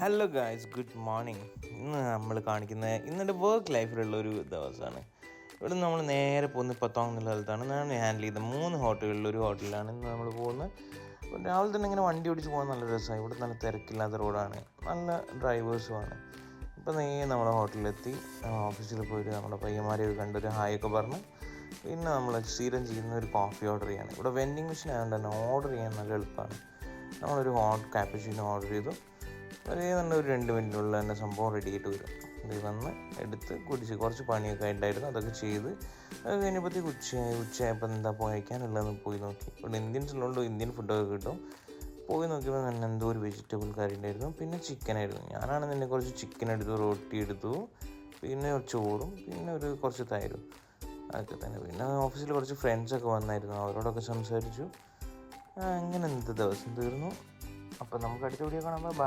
Hello guys, good morning. ഇന്ന് നമ്മൾ കാണിക്കുന്നത് ഇന്നെൻ്റെ വർക്ക് ലൈഫിലുള്ളൊരു ദിവസമാണ്. ഇവിടെ നമ്മൾ നേരെ പോകുന്നത് പത്തോങ് എന്നുള്ള സ്ഥലത്താണ്. ഞാൻ ഹാൻഡിൽ ചെയ്ത 3 ഹോട്ടലുകളിൽ ഒരു ഹോട്ടലിലാണ് ഇന്ന് നമ്മൾ പോകുന്നത്. അപ്പോൾ രാവിലെ തന്നെ ഇങ്ങനെ വണ്ടി ഓടിച്ച് പോകാൻ നല്ല രസമാണ്. ഇവിടെ നല്ല തിരക്കില്ലാത്ത റോഡാണ്, നല്ല ഡ്രൈവേഴ്സുമാണ്. ഇപ്പോൾ നമ്മുടെ ഹോട്ടലിലെത്തി ഓഫീസിൽ പോയിട്ട് നമ്മുടെ പയ്യന്മാരെയൊക്കെ കണ്ടൊരു ഹായൊക്കെ പറഞ്ഞ് പിന്നെ നമ്മൾ സ്ഥിരം ചെയ്യുന്ന ഒരു കോഫി ഓർഡർ ചെയ്യാണ്. ഇവിടെ വെൻഡിങ് മെഷീൻ ആയതുകൊണ്ട് തന്നെ ഓർഡർ ചെയ്യാൻ നല്ല എളുപ്പമാണ്. നമ്മളൊരു ഹോട്ട് കാപ്പുച്ചിനോ ഓർഡർ ചെയ്തു. ഒരേ തന്നെ ഒരു 2 മിനിറ്റിനുള്ളിൽ തന്നെ സംഭവം റെഡി ആയിട്ട് വരും. ഇത് വന്ന് എടുത്ത് കുടിച്ച് കുറച്ച് പണിയൊക്കെ ഉണ്ടായിരുന്നു, അതൊക്കെ ചെയ്ത് അത് കഴിഞ്ഞപ്പോഴത്തേക്ക് ഉച്ചയായപ്പോൾ എന്താ പോയിക്കാനുള്ളതെന്ന് പോയി നോക്കി. ഇവിടെ ഇന്ത്യൻസിലുണ്ട്, ഇന്ത്യൻ ഫുഡൊക്കെ കിട്ടും. പോയി നോക്കിയപ്പോൾ തന്നെ എന്തോ ഒരു വെജിറ്റബിൾ കറി ഉണ്ടായിരുന്നു, പിന്നെ ചിക്കനായിരുന്നു. ഞാനാണെന്നുണ്ടെങ്കിൽ കുറച്ച് ചിക്കൻ എടുത്തു, റൊട്ടി എടുത്തു, പിന്നെ ചോറും, പിന്നെ കുറച്ച് തൈരും, അതൊക്കെ തന്നെ. പിന്നെ ഓഫീസിൽ കുറച്ച് ഫ്രണ്ട്സൊക്കെ വന്നായിരുന്നു, അവരോടൊക്കെ സംസാരിച്ചു. അങ്ങനെ ഇന്നത്തെ ദിവസം തീർന്നു. അപ്പോൾ നമുക്ക് അടുത്ത വീഡിയോ കാണാം. ബൈ.